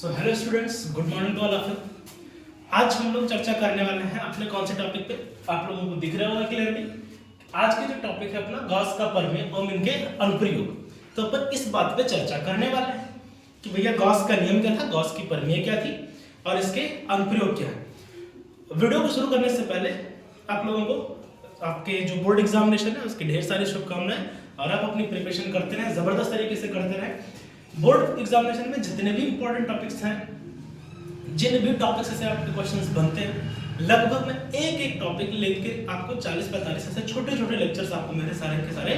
So hello students, good morning to all of you. आज हम लोग चर्चा करने वाले हैं अपने कौन से टॉपिक पे, आप लोगों को दिख रहा होगा क्लियरली। आज के जो टॉपिक है अपना गॉस का प्रमेय और इनके अनुप्रयोग। तो अपन इस बात पे चर्चा करने वाले हैं कि भैया गॉस का नियम क्या था, गॉस की प्रमेय क्या थी और इसके अनुप्रयोग क्या है। वीडियो को शुरू करने से पहले आप लोगों को आपके जो बोर्ड एग्जामिनेशन है उसकी ढेर सारी शुभकामनाएं, और आप अपनी प्रिपरेशन करते रहें, जबरदस्त तरीके से करते रहें। बोर्ड एग्जामिनेशन में जितने भी इंपॉर्टेंट टॉपिक्स हैं, जिन भी टॉपिक्स से आपके क्वेश्चंस बनते हैं, लगभग मैं एक एक टॉपिक लेके आपको 40-45 ऐसे छोटे छोटे लेक्चर्स आपको मेरे सारे के सारे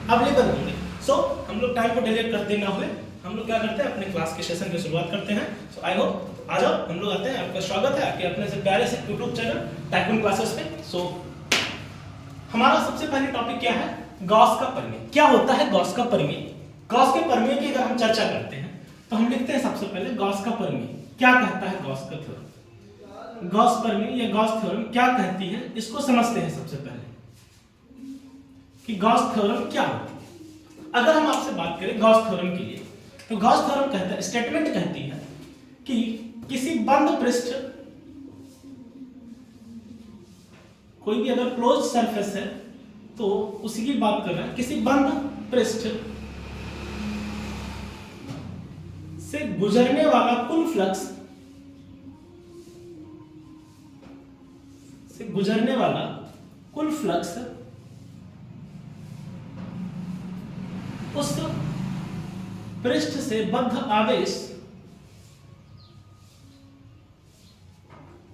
अवेलेबल होंगे। सो हम लोग टाइम को डिले करते ना हुए हम लोग क्या करते हैं, अपने क्लास के सेशन की शुरुआत करते हैं। सो आई होप आ जाओ, हम लोग आते हैं। आपका स्वागत है आपके अपने से प्यारे से यूट्यूब चैनल टाइकून क्लासेस में। सो हमारा सबसे पहले टॉपिक क्या है, गॉस का प्रमेय। क्या होता है गॉस का प्रमेय? गॉस के प्रमेय की अगर हम चर्चा करते हैं तो हम लिखते हैं सबसे पहले गॉस का प्रमेय क्या कहता है। गॉस का थ्योरम, गॉस प्रमेय या गॉस थ्योरम क्या कहती है, इसको समझते हैं सबसे पहले कि गॉस थ्योरम क्या होती है। अगर हम आपसे बात करें गॉस थ्योरम के लिए, तो गॉस थ्योरम कहता है, स्टेटमेंट कहती है कि किसी बंद पृष्ठ, कोई भी अगर क्लोज सरफेस है तो उसी की बात कर रहा है, किसी बंद पृष्ठ से गुजरने वाला कुल फ्लक्स, से गुजरने वाला कुल फ्लक्स उस पृष्ठ से बद्ध आवेश,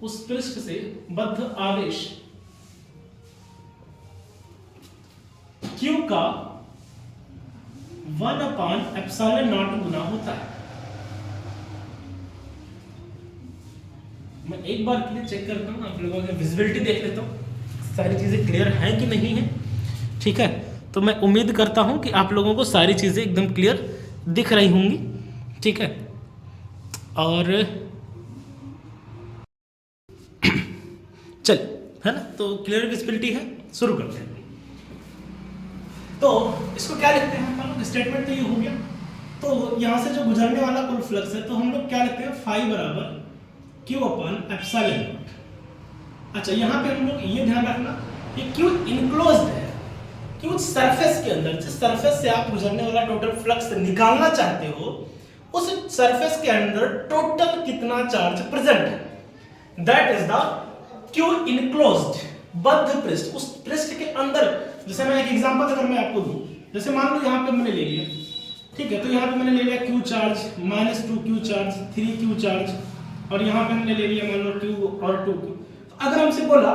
उस पृष्ठ से बद्ध आवेश Q का 1/ε0 गुना होता है। मैं एक बार के लिए चेक करता हूँ, आप लोगों की विजिबिलिटी देख लेता हूँ, सारी चीज़ें क्लियर हैं कि नहीं है। ठीक है, तो मैं उम्मीद करता हूँ कि आप लोगों को सारी चीज़ें एकदम क्लियर दिख रही होंगी। ठीक है, और चल है ना, तो क्लियर विजिबिलिटी है, शुरू करते हैं। तो इसको क्या लिखते हैं हम लोग, स्टेटमेंट तो ये हो गया। तो यहाँ से जो गुजरने वाला कुल फ्लक्स है तो हम लोग क्या लिखते हैं, फाई बराबर Q/ε0। अच्छा, यहाँ पे हम लोग ये ध्यान रखना कि Q इनक्लोज्ड है, Q सरफेस के अंदर, जिस सरफेस से आप गुजरने वाला टोटल फ्लक्स निकालना चाहते हो उस सरफेस के अंदर टोटल कितना चार्ज प्रेजेंट है, that is the Q enclosed, बद्ध पृष्ठ, उस पृष्ठ के अंदर। जैसे मैं एक एग्जांपल अगर मैं आपको दूं, जैसे मान लो यहाँ पे मैंने ले लिया, ठीक है, तो यहाँ पे मैंने ले लिया Q charge, -2Q charge, 3Q charge, और यहाँ पे हमने ले लिया मान लो Q और 2Q। तो अगर हमसे बोला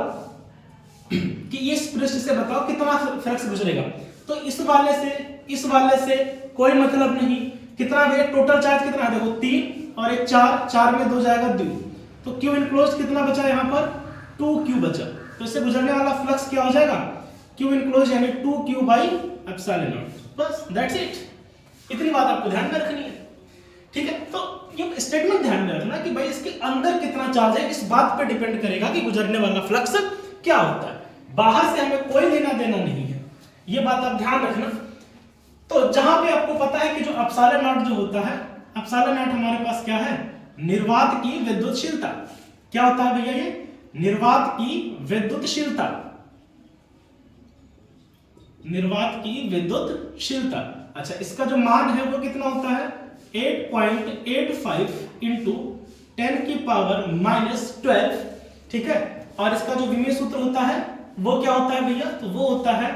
कि इस पृष्ठ से बताओ कितना फ्लक्स गुजरेगा, तो इस वाले से कोई मतलब नहीं, कितना है टोटल चार्ज कितना है, देखो 3 और 1 4, 4 में 2 जाएगा 2, तो Q इनक्लोज्ड कितना बचा यहाँ पर, 2Q बचा। तो इससे गुजरने वाला फ्लक्स क्या हो जाएगा, Q इनक्लोज्ड यानी 2Q/ε0। बस दैट्स इट, इतनी बात आपको ध्यान में रखनी है। ठीक है, तो ये स्टेटमेंट ध्यान में रखना कि भाई इसके अंदर कितना चार्ज है, इस बात पे डिपेंड करेगा कि गुजरने वाला फ्लक्स क्या होता है। बाहर से हमें कोई लेना देना नहीं है, ये बात आप ध्यान रखना। तो जहां पे आपको पता है कि जो ε0 जो होता है, ε0 हमारे पास क्या है, निर्वात की विद्युतशीलता। क्या होता है भैया, ये निर्वात की विद्युतशीलता, निर्वात की विद्युतशीलता। अच्छा, इसका जो मान है वो कितना होता है, 8.85 इंटू 10⁻⁻12। ठीक है, और इसका जो विमेय सूत्र होता है वो क्या होता है भैया, तो वो होता है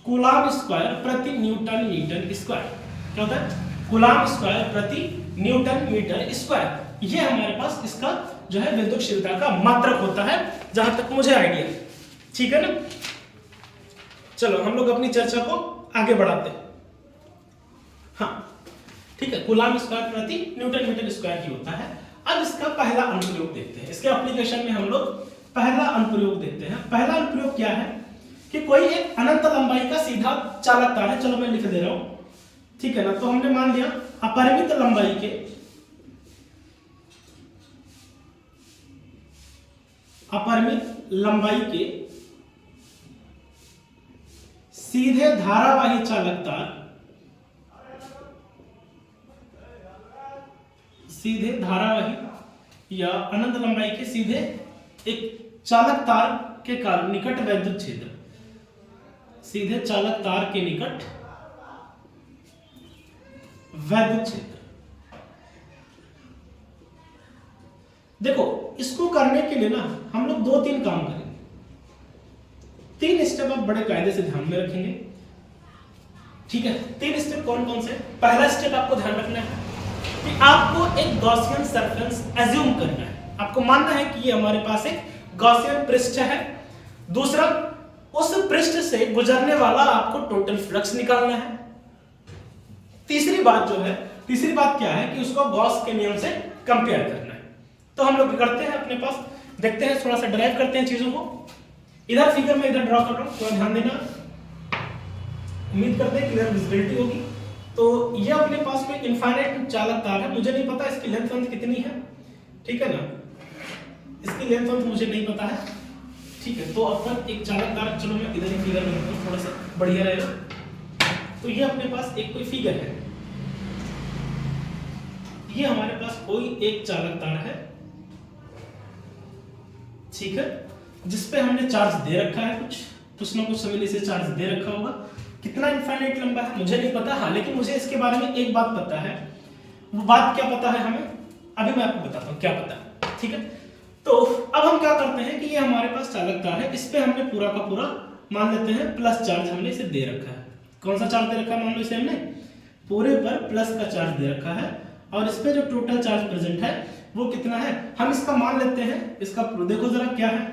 कूलाम स्क्वायर प्रति न्यूटन मीटर स्क्वायर। क्या होता है, कूलाम स्क्वायर प्रति न्यूटन मीटर स्क्वायर। ये हमारे पास इसका जो है विद्युतशीलता का मात्रक होता है, जहां तक मुझे आइडिया। ठीक है ना, चलो हम लोग अपनी चर्चा को आगे बढ़ाते हैं। हाँ ठीक है, कूलाम स्क्वायर प्रति न्यूटन मीटर स्क्वायर की होता है। अब इसका पहला अनुप्रयोग देखते हैं, इसके एप्लीकेशन में हम लोग पहला अनुप्रयोग देखते हैं। पहला अनुप्रयोग क्या है कि कोई एक अनंत लंबाई का सीधा चालक तार है, चलो मैं लिख दे रहा हूं, ठीक है ना। तो हमने मान लिया अपरिमित लंबाई के सीधे धारावाही चालक तार सीधे धारावाही या अनंत लंबाई के सीधे एक चालक तार के कारण निकट वैद्युत क्षेत्र, सीधे चालक तार के निकट वैद्युत क्षेत्र। देखो इसको करने के लिए ना हम लोग 2-3 काम करेंगे। 3 स्टेप आप बड़े कायदे से ध्यान में रखेंगे, ठीक है। 3 स्टेप कौन कौन से? पहला स्टेप आपको ध्यान रखना है कि आपको एक गॉसियन सरफेस एज्यूम करना है, आपको मानना है कि ये हमारे पास एक गॉसियन पृष्ठ है। दूसरा, उस पृष्ठ से गुजरने वाला आपको टोटल फ्लक्स निकालना है। तीसरी बात क्या है कि उसको गॉस के नियम से कंपेयर करना है। तो हम लोग करते हैं, अपने पास देखते हैं, थोड़ा सा ड्राइव करते हैं चीजों को। इधर फिगर में इधर ड्रॉ कर रहा हूं, थोड़ा ध्यान देना, उम्मीद करते हैं क्लियर विजिबिलिटी होगी। तो ये अपने पास में इनफाइनाइट चालक तार है, मुझे नहीं पता इसकी लेंथ कितनी है, ठीक है ना, इसकी लेंथ मुझे नहीं पता है, ठीक है। तो अपन एक चालक तार, चलो मैं इधर ही फिगर में रखता हूं, थोड़ा सा बढ़िया रहेगा। तो ये अपने पास एक कोई फिगर है, ये हमारे पास कोई एक चालक तार है, ठीक है, जिसपे हमने चार्ज दे रखा है, कुछ ना कुछ समय से चार्ज दे रखा होगा। कितना इनफाइनाइट लंबा है मुझे नहीं पता, हाँ, लेकिन मुझे इसके बारे में एक बात पता है। वो बात क्या पता है हमें, अभी मैं आपको बताता हूँ क्या पता है, ठीक है। तो अब हम क्या करते हैं कि ये हमारे पास चालक तार है, इस पे हमने पूरा का पूरा मान लेते हैं प्लस चार्ज हमने इसे दे रखा है। कौन सा चार्ज दे रखा है? मान लो इसे हमने पूरे पर प्लस का चार्ज दे रखा है, और इस पे जो टोटल चार्ज प्रेजेंट है वो कितना है, हम इसका मान लेते हैं। इसका देखो जरा क्या है,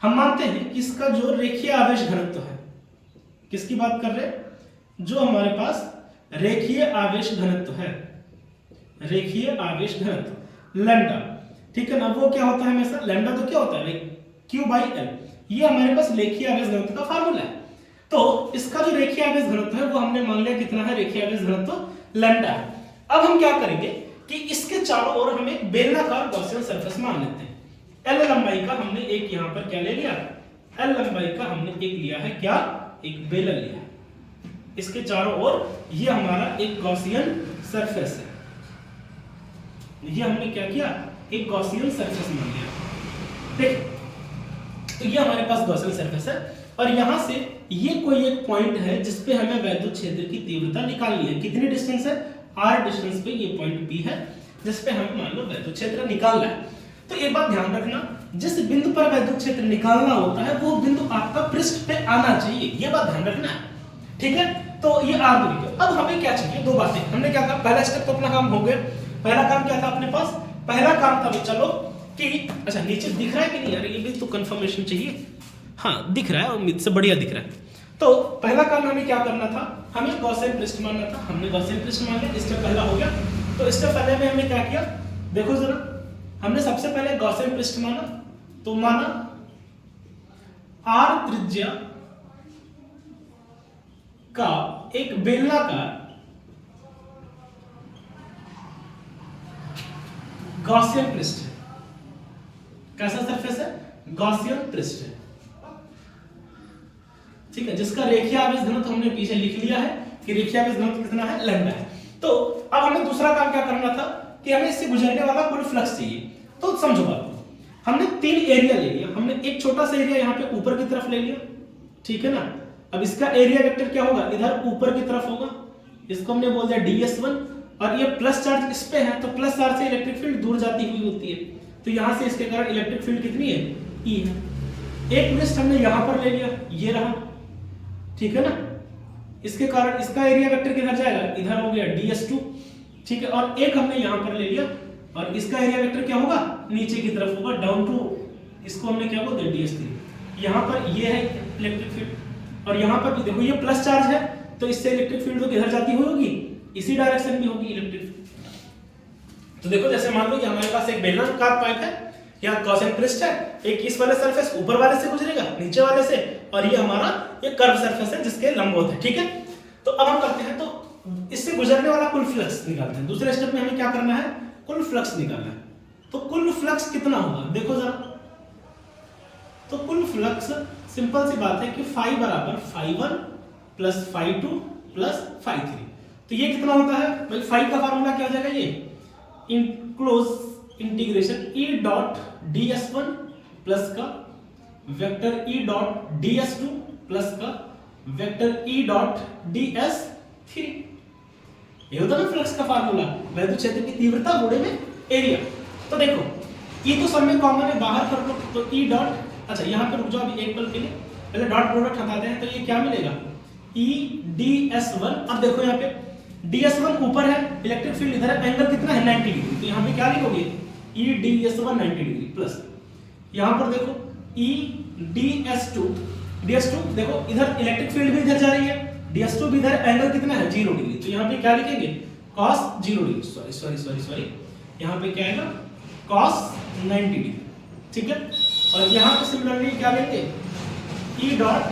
हम मानते हैं कि इसका जो रेखीय आवेश घनत्व है, किसकी बात कर रहे हैं, जो हमारे पास रेखीय आवेश घनत्व है, रेखीय आवेश घनत्व लैम्डा, ठीक है ना, वो क्या होता है हमेशा, लैम्डा तो क्या होता है भाई, Q/L, ये हमारे पास रेखीय आवेश घनत्व का फार्मूला है। तो इसका जो रेखीय आवेश घनत्व है वो हमने मान लिया कितना है, रेखीय आवेश घनत्व लैम्डा है। अब हम क्या करेंगे कि इसके चारों ओर हम एक बेलनाकार गॉसियन सरफेस मान लेते हैं। L लंबाई का हमने एक यहां पर क्या ले लिया, L लंबाई का हमने एक लिया है, क्या, एक बेलन लिया है। इसके चारों ओर ये हमारा एक गॉसियन सरफेस है, ये हमने क्या किया, एक गॉसियन सरफेस मान लिया, ठीक। तो ये हमारे पास गॉसियन सरफेस है, और यहां से ये कोई एक पॉइंट है जिसपे हमें वैद्युत क्षेत्र की तीव्रता निकालनी है। कितनी डिस्टेंस है, r डिस्टेंस पे ये पॉइंट P है, जिसपे हमें मान लो वैद्युत क्षेत्र निकालना है। तो एक बात ध्यान रखना, जिस बिंदु पर वैद्युत क्षेत्र निकालना होता है वो बिंदु आपका पृष्ठ पे आना चाहिए, ये बात ध्यान रखना है, ठीक है। तो ये r दूरी पे, अब हमें क्या चाहिए, 2 बातें। हमने क्या कहा, पहला स्टेप तो अपना काम हो गया। पहला काम क्या था अपने पास, पहला काम था चलो कि, अच्छा नीचे दिख रहा है कि नहीं यार, ये भी तो कंफर्मेशन चाहिए, हाँ दिख रहा है, उम्मीद से बढ़िया दिख रहा है। तो पहला काम हमें क्या करना था, हमें गॉसियन पृष्ठ मानना था, हमने गॉसियन पृष्ठ मान लिया, स्टेप पहला हो गया। तो स्टेप पहले में हमने क्या किया, देखो जरा, हमने सबसे पहले गॉसियन पृष्ठ माना, तो माना r त्रिज्या का एक बेलनाकार गॉसियन पृष्ठ है। कैसा सरफेस है, गॉसियन पृष्ठ है, ठीक है, जिसका रेखीय आवेश घनत्व हमने पीछे लिख लिया है कि रेखीय आवेश घनत्व कितना है, लैम्डा है। तो अब हमें दूसरा काम क्या करना था कि हमें इससे गुजरने वाला कुल फ्लक्स चाहिए। तो समझो बात को, हमने 3 एरिया ले लिया, हमने एक छोटा सा एरिया यहाँ पे ऊपर की तरफ ले लिया, ठीक है ना। अब इसका एरिया वेक्टर क्या होगा, इधर ऊपर की तरफ होगा, इसको हमने बोल दिया ds1, और ये प्लस चार्ज इस पे है, तो प्लस चार्ज से इलेक्ट्रिक फील्ड दूर जाती हुई होती है, तो यहाँ से इसके कारण इलेक्ट्रिक फील्ड कितनी है, E है। एक पृष्ठ हमने यहाँ पर ले लिया, ये रहा, ठीक है ना, इसके कारण इसका एरिया वेक्टर किधर जाएगा, इधर हो गया ds2, ठीक है। और एक हमने यहाँ पर ले लिया, और इसका एरिया वेक्टर क्या होगा, नीचे की तरफ होगा, डाउन टू, इसको हमने क्या बोलते हैं, ds3। यहाँ पर ये है इलेक्ट्रिक फील्ड, और यहाँ पर भी देखो ये प्लस चार्ज है, तो इससे इलेक्ट्रिक फील्ड तो किधर जाती हुई होगी, इसी डायरेक्शन में होगी इलेक्ट्रिक फील्ड। तो देखो जैसे मान लो कि हमारे पास एक बेलनाकार पाइप है, यहाँ गॉसियन पृष्ठ है, एक इस वाले सरफेस ऊपर वाले से गुजरेगा, नीचे वाले से, और ये हमारा ये कर्व सरफेस है जिसके लंबवत है, ठीक है। तो अब हम करते हैं, तो इससे गुजरने वाला कुल फ्लक्स निकालते हैं। दूसरे स्टेप में हमें क्या करना है, कुल फ्लक्स निकालना है। तो कुल फ्लक्स कितना होगा, देखो जरा, तो कुल फ्लक्स सिंपल सी बात है कि फाई बराबर φ1 प्लस φ2 प्लस φ3। तो ये कितना होता है भाई, फाई का फार्मूला क्या हो जाएगा, ये close integration E dot D S one plus का vector E dot D S two plus का vector E dot D S three. ये होता ना फ्लक्स का फार्मूला, वैद्युत क्षेत्र की तीव्रता गुणे में एरिया। तो देखो ई तो सब में कॉमन है, बाहर कर लो तो ई डॉट, अच्छा यहाँ पे रुक जाओ अभी एक पल के लिए, पहले डॉट प्रोडक्ट हटाते हैं। तो ये क्या मिलेगा ई डी एस वन। अब देखो यहाँ पे डी एस वन ऊपर है, इलेक्ट्रिक फील्ड इधर है, एंगल कितना है 90 डिग्री, तो यहाँ पे क्या लिखोगे E D S one 90 degree plus यहाँ पर देखो ई डी एस टू देखो इधर इलेक्ट्रिक फील्ड भी इधर जा रही है, डी एस टू भी इधर, एंगल कितना है 0 डिग्री, तो यहाँ पे क्या लिखेंगे cos 0 डिग्री, सॉरी यहाँ पे क्या आएगा cos 90 डिग्री, ठीक है। और यहाँ पे सिमिलरली क्या लेंगे ई डॉट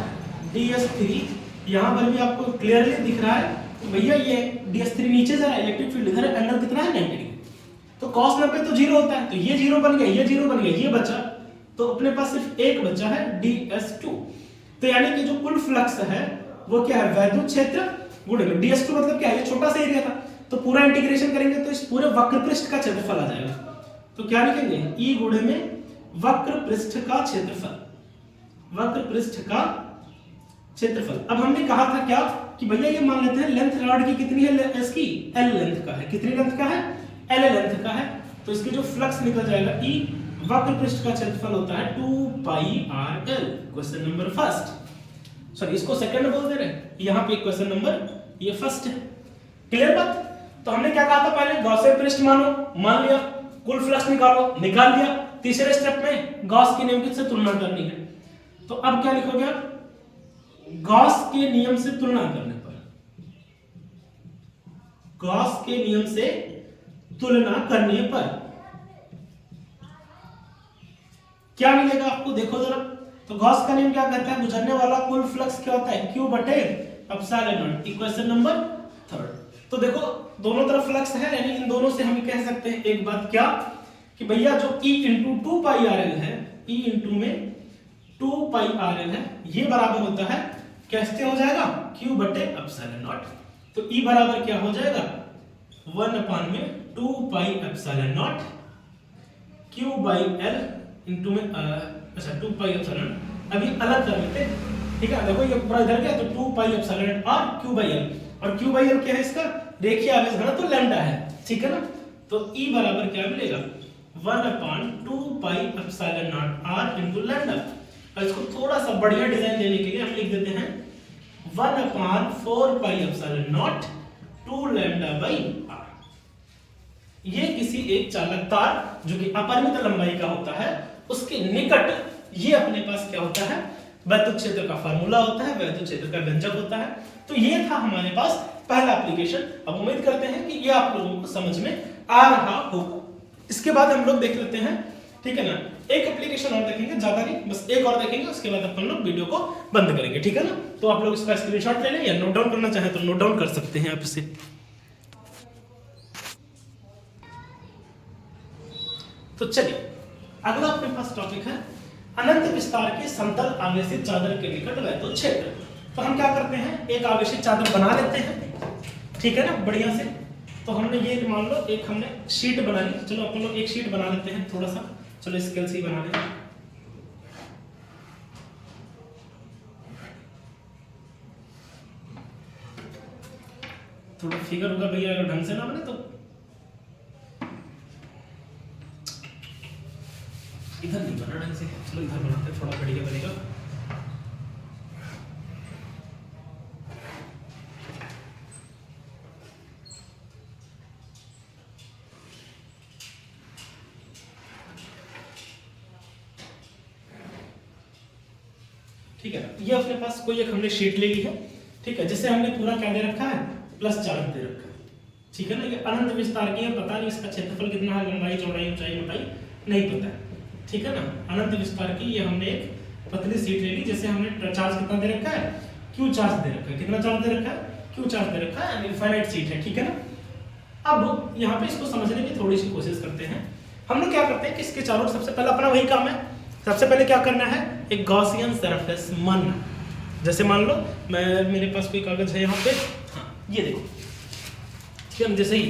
डी एस थ्री, यहाँ पर भी आपको क्लियरली दिख रहा है भैया ये डी एस थ्री नीचे जा रहा है, इलेक्ट्रिक फील्ड इधर, एंगल कितना है 90 डिग्री, तो cos 90 तो 0 होता है, तो ये 0 बन गया, ये 0 बन गया, ये बचा, तो अपने पास सिर्फ एक बचा है ds2। तो यानी कि जो कुल फ्लक्स है वो क्या है वैद्युत क्षेत्र गुणे में ds2, मतलब क्या है ये छोटा सा एरिया था, तो पूरा इंटीग्रेशन करेंगे तो इस पूरे वक्र पृष्ठ का क्षेत्रफल आ जाएगा। तो क्या लिखेंगे ई गुणे में वक्र पृष्ठ का क्षेत्रफल, वक्र पृष्ठ का क्षेत्रफल। अब हमने कहा था क्या कि भैया ये मान लेते हैं लेंथ रॉड की कितनी है, इसकी l लेंथ का है, कितनी लेंथ का है l लेंथ का है, तो इसकी जो फ्लक्स निकल जाएगा ई वक्र पृष्ठ का क्षेत्रफल होता है 2 pi R L. Question number first, sorry इसको सेकंड बोल दे रहे हैं, यहाँ पे क्वेश्चन नंबर ये फर्स्ट है। क्लियर बात। तो हमने क्या कहा था पहले गॉसेर पृष्ठ मानो, मान लिया, कुल फ्लक्स निकालो, निकाल लिया, तीसरे स्टेप में गॉस के नियम से तुलना करनी है। तो अब क्या लिखोगे आप, गॉस के नियम से तुलना करने पर, गॉस के नियम से तुलना करने पर क्या मिलेगा आपको, देखो जरा। तो गॉस का नियम क्या कहता है, गुजरने वाला कुल फ्लक्स क्या होता है Q बटे epsilon not. Equation number third. तो देखो दोनों तरफ फ्लक्स है, यानी इन दोनों से हम कह सकते हैं एक बात क्या कि भैया जो E into 2 pi R L है, E इंटू में 2 पाई आर एल है, ये बराबर होता है कैसे हो जाएगा Q बटे एप्सिलॉन नॉट। तो E बराबर क्या हो जाएगा 1/2 pi epsilon not Q by L into में अच्छा 2 पाई एप्सिलॉन, अभी अलग कर लेते हैं, ठीक है। देखो ये पूरा इधर गया तो 2 पाई एप्सिलॉन और Q बाई L, और Q बाई L क्या है इसका रेखीय आवेश घनत्व लैम्डा है, ठीक है ना। तो E बराबर क्या मिलेगा 1/2 pi epsilon not r into lambda. और इसको थोड़ा सा बढ़िया डिजाइन देने के लिए हम लिख देते हैं 1/4 pi epsilon not 2 lambda by r। ये किसी एक चालक तार जो कि अपरिमित लंबाई का होता है उसके निकट ये अपने पास क्या होता है वैद्युत क्षेत्र का फार्मूला होता है, वैद्युत क्षेत्र का व्यंजक होता है। तो ये था हमारे पास पहला एप्लीकेशन। अब उम्मीद करते हैं कि ये आप लोगों को समझ में आ रहा होगा। इसके बाद हम लोग देख लेते हैं, ठीक है ना, एक एप्लीकेशन और देखेंगे, ज्यादा नहीं, बस एक और देखेंगे, उसके बाद अपन लोग वीडियो को बंद करेंगे, ठीक है ना। तो आप लोग इसका स्क्रीनशॉट ले लें या नोट डाउन करना चाहे तो नोट डाउन कर सकते हैं आप इसे। तो चलिए अगला अपने पास टॉपिक है अनंत विस्तार के समतल आवेशित चादर के निकट वैद्युत क्षेत्र। तो हम क्या करते हैं एक आवेशित चादर बना लेते हैं, ठीक है ना, बढ़िया से। तो हमने ये मान लो एक हमने शीट बना ली, चलो अपन लोग एक शीट बना लेते हैं थोड़ा सा, चलो स्केल से ही बना लेते हैं। थोड़ा फिगर होगा भैया अगर ढंग से ना बने तो इधर नहीं बना ढंग से, चलो इधर बनाते हैं, थोड़ा बढ़िया बनेगा। ठीक है, ये अपने पास कोई एक हमने शीट ले ली है, ठीक है, जिसे हमने पूरा क्या दे रखा है प्लस चार्ज दे रखा है, ठीक है ना। ये अनंत विस्तार की है, पता नहीं इसका क्षेत्रफल कितना है, लंबाई चौड़ाई ऊंचाई मोटाई नहीं पता है, ठीक है ना। अनंत विस्तार की ये हमने एक पतली शीट ले ली जिसे हमने चार्ज कितना दे रखा है Q चार्ज दे रखा है, कितना चार्ज दे रखा है Q चार्ज दे रखा है, इनफाइनाइट शीट है, ठीक है ना। अब यहाँ पे इसको समझने की थोड़ी सी कोशिश करते हैं। हम लोग क्या करते हैं कि इसके चारों सबसे पहले अपना वही काम है, सबसे पहले क्या करना है एक गॉसियन सरफेस मानना। जैसे मान लो मैं मेरे पास कोई कागज है यहाँ पे, हाँ ये देखो, ठीक है, जैसे ही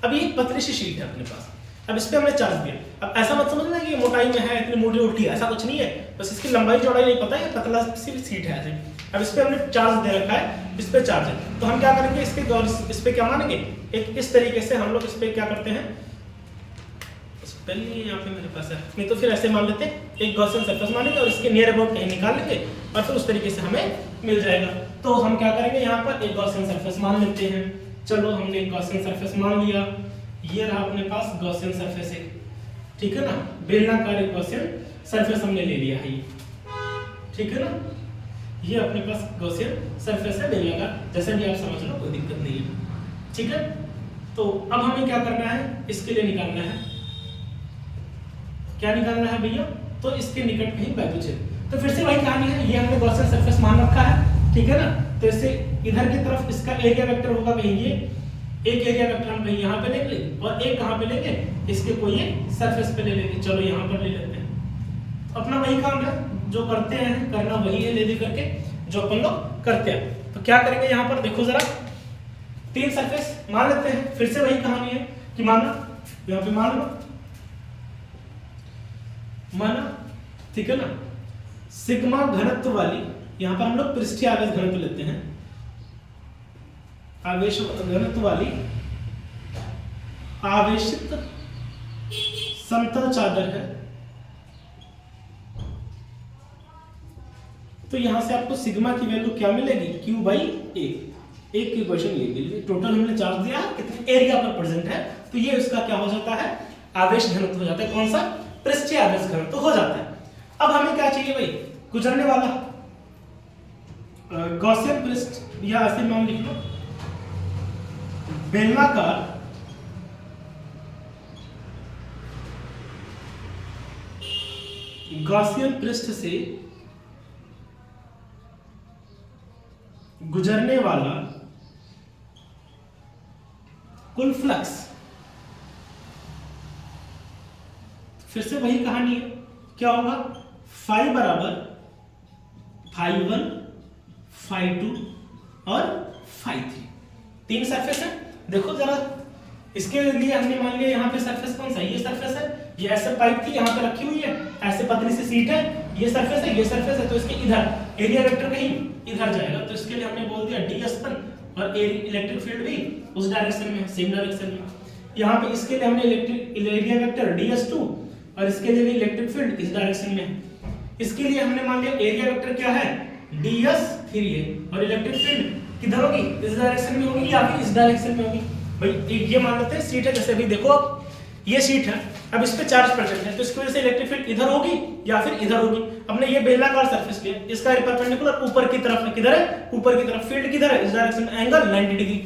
अब ये एक पतली सी शीट है अपने पास, अब इस पे हमने चार्ज दिया। अब ऐसा मत समझना कि मोटाई में है इतनी मोटी उल्टी, ऐसा कुछ नहीं है, बस इसकी लंबाई चौड़ाई नहीं पता है, पतला सी सीट है ऐसे। अब इस पे हमने चार्ज दे रखा है, इस पे चार्ज है, तो हम क्या करेंगे इस पे क्या मानेंगे, एक इस तरीके से हम लोग इस पे क्या करते हैं, पेन नहीं है यहाँ पे मेरे पास है, नहीं तो फिर ऐसे मान लेते हैं, एक गॉसियन सरफेस मानेंगे और इसके नियर अबाउट कहीं निकाल लेंगे और फिर उस तरीके से हमें मिल जाएगा। तो हम क्या करेंगे यहाँ पर एक गॉसियन सरफेस मान लेते हैं। चलो हमने एक गॉसियन सरफेस मान लिया, ये रहा अपने पास गॉसियन सरफेस है, ठीक है ना, बेलनाकार एक गॉसियन सरफेस हमने ले लिया है ये, ठीक है ना, ये अपने पास गॉसियन सरफेस है बेलनाकार, जैसे भी आप समझ लो कोई दिक्कत नहीं है, ठीक है। तो अब हमें क्या करना है, इसके लिए निकालना है, क्या निकालना है भैया, तो इसके निकट में ही वैद्युच्छेद। तो फिर से वही कहानी है, ये हमने गॉसियन सरफेस मान रखा है, ठीक है ना, तो इससे इधर की तरफ इसका एरिया वेक्टर होगा कहीं ये, एक एरिया वेक्टर हम कहीं यहाँ पे ले लेंगे और एक कहाँ पे लेंगे, इसके कोई एक सरफेस पे ले लेंगे, चलो यहाँ पर ले लेते हैं। तो अपना वही काम है जो करते हैं, करना वही है ले दे करके जो अपन लोग करते हैं। तो क्या करेंगे यहाँ पर देखो जरा, 3 सरफेस मान लेते हैं, फिर से वही कहानी है कि माना यहाँ पे मान लो, माना, ठीक है ना, सिग्मा घनत्व वाली, यहां पर हम लोग पृष्ठीय आवेश घनत्व लेते हैं, आवेश घनत्व वाली आवेशित समतल चादर है। तो यहां से आपको सिग्मा की वैल्यू क्या मिलेगी, Q बाई A। एक की इक्वेशन ये मिली, टोटल हमने चार्ज दिया कितने एरिया पर प्रेजेंट है, तो ये उसका क्या हो जाता है, आवेश घनत्व हो जाता है, कौन सा, पृष्ठीय आवेश घनत्व हो जाता है। अब हमें क्या चाहिए भाई, गुजरने वाला गॉसियन पृष्ठ, या ऐसे नाम लिख लो, बेलनाकार गॉसियन पृष्ठ से गुजरने वाला कुल फ्लक्स, फिर से वही कहानी है, क्या होगा, फाई बराबर फाई 1, फाई 2 और फाई 3, 3 सरफेस है। देखो जरा, इसके लिए हमने मान लिया यहाँ पे सरफेस कौन सा है, ये सरफेस है, ये ऐसे पाइप थी यहाँ पे रखी हुई है, ऐसे पतली सी सीट है, ये सरफेस है, ये सरफेस है, तो इसके इधर एरिया वेक्टर कहीं इधर जाएगा, तो इसके लिए हमने बोल दिया ds1 और इलेक्ट्रिक फील्ड भी उस डायरेक्शन में, सेम डायरेक्शन में। यहाँ पे इसके लिए हमने इलेक्ट्रिक एरिया वेक्टर ds2 और इसके लिए भी इलेक्ट्रिक फील्ड इस डायरेक्शन में है। इसके लिए हमने मान लिया एरिया वेक्टर क्या है, ds3 है, और इलेक्ट्रिक फील्ड किधर होगी, इस डायरेक्शन में होगी या फिर इस डायरेक्शन में होगी। भाई ये मान लेते हैं सीट है, जैसे अभी देखो आप ये सीट है, अब इस पे चार्ज प्रेजेंट है, तो इसकी वजह से इलेक्ट्रिक फील्ड इधर होगी या फिर इधर होगी। हमने ये बेलनाकार सरफेस लिया, इसका परपेंडिकुलर ऊपर की तरफ है, किधर है, ऊपर की तरफ, फील्ड किधर है, इस डायरेक्शन में, एंगल 90 डिग्री।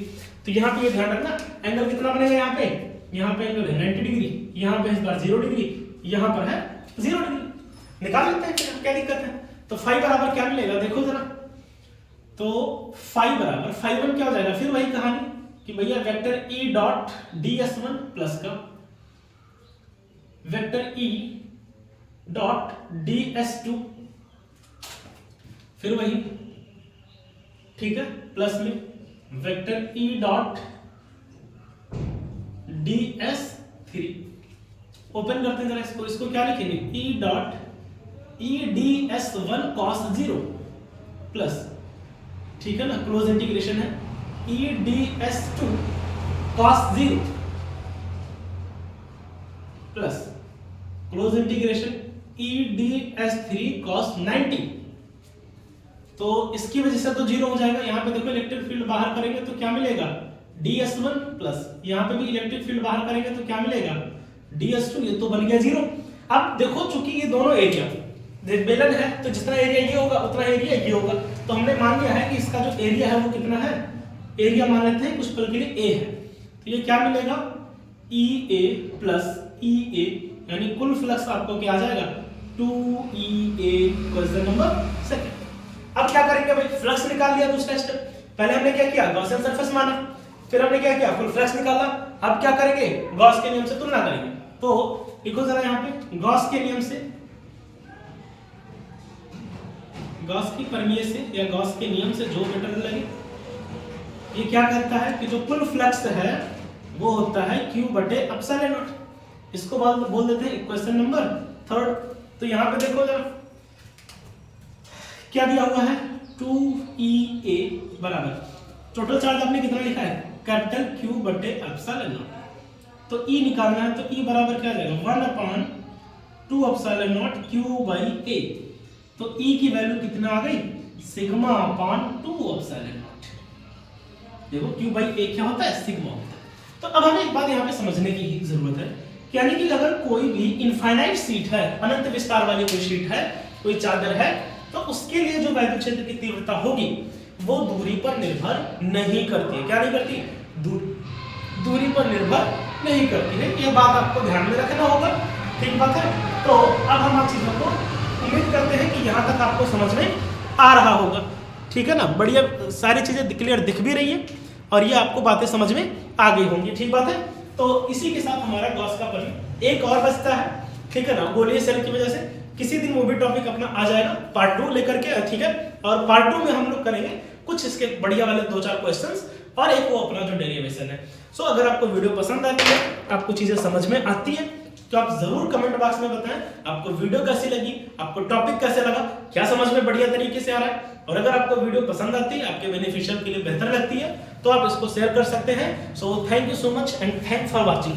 तो यहाँ पे ये ध्यान रखना, एंगल कितना बनेगा, यहाँ पे एंगल है 90 डिग्री, यहाँ पे इस बार 0 डिग्री, यहाँ पर है 0 डिग्री, निकाल लेते हैं, क्या दिक्कत है। तो फाई बराबर क्या मिलेगा, देखो जरा, तो फाई बराबर फाई 1 क्या हो जाएगा, फिर वही कहानी कि भैया vector E dot ds1 plus का वेक्टर E डॉट ds2, फिर वही, ठीक है, प्लस में vector E dot ds3। Open करते हैं जरा इसको, इसको क्या लिखेंगे, E dot eds1 cos 0 plus, ठीक है ना, क्लोज इंटीग्रेशन है, eds2 cos 0 plus close integration eds3 cos 90। तो इसकी वजह से तो 0 हो जाएगा, यहाँ पे देखो इलेक्ट्रिक फील्ड बाहर करेंगे तो क्या मिलेगा, ds1 प्लस, यहाँ पे भी इलेक्ट्रिक फील्ड बाहर करेंगे तो क्या मिलेगा, ds2, ये तो बन गया 0। अब देखो चूंकि ये दोनों एरिया बेलन है, तो जितना एरिया ये होगा उतना एरिया ये होगा, तो हमने मान लिया है कि इसका जो एरिया है वो कितना है, एरिया मान लेते हैं कुछ पल के लिए a है, तो ये क्या मिलेगा, EA प्लस EA, यानी कुल फ्लक्स आपको क्या आ जाएगा, 2EA, क्वेश्चन नंबर सेकंड। अब क्या करेंगे भाई, फ्लक्स निकाल लिया दूसरा स्टेप, पहले हमने क्या किया, गॉसियन सरफेस माना, फिर हमने क्या किया, कुल फ्लक्स निकाला। अब क्या करेंगे, गॉस के नियम से तुलना करेंगे। तो देखो जरा यहाँ पे गॉस के नियम से, गॉस की प्रमेय से या गॉस के नियम से जो बेटर लगे, ये क्या कहता है कि जो कुल फ्लक्स है वो होता है Q बटे एप्सिलॉन नॉट। इसको बोल देते हैं इक्वेशन नंबर थर्ड। तो यहाँ पे देखो जरा क्या दिया हुआ है, 2EA बराबर टोटल चार्ज आपने कितना लिखा है, कैपिटल Q बटे एप्सिलॉन नॉट। तो E निकालना है, तो E बराबर क्या आ जाएगा, 1/2 epsilon not Q by A। तो E की वैल्यू कितना आ गई, सिग्मा अपान 2 एप्सिलॉन नॉट। देखो Q बाई A क्या होता है, सिग्मा होता है। तो अब हमें एक बात यहाँ पे समझने की जरूरत है, यानी कि अगर कोई भी इनफाइनाइट शीट है, अनंत विस्तार वाली कोई शीट है, कोई चादर है, तो उसके लिए जो वैद्युत क्षेत्र की तीव्रता होगी वो दूरी पर निर्भर नहीं करती है। क्या नहीं करती, दूरी पर निर्भर नहीं करती है। ये बात आपको ध्यान में रखना होगा, ठीक बात है। तो अब हम चीजों को उम्मीद करते हैं कि यहाँ तक आपको समझ में आ रहा होगा, ठीक है ना। बढ़िया, सारी चीजें क्लियर दिख भी रही है और ये आपको बातें समझ में आ गई होंगी, ठीक बात है। तो इसी के साथ हमारा गॉस का प्रमेय एक और बचता है, ठीक है ना, गोलीय सेल की वजह से। किसी दिन वो भी टॉपिक अपना आ जाएगा पार्ट 2 लेकर के, ठीक है। और पार्ट 2 में हम लोग करेंगे कुछ इसके बढ़िया वाले 2-4 क्वेश्चंस और एक वो अपना जो डेरिवेशन है। सो अगर आपको वीडियो पसंद आती है, आपको चीजें समझ में आती है, तो आप जरूर कमेंट बॉक्स में बताएं आपको वीडियो कैसी लगी, आपको टॉपिक कैसे लगा, क्या समझ में बढ़िया तरीके से आ रहा है। और अगर आपको वीडियो पसंद आती है, आपके बेनिफिशियल के लिए बेहतर लगती है, तो आप इसको शेयर कर सकते हैं। So thank you so much and thank for watching.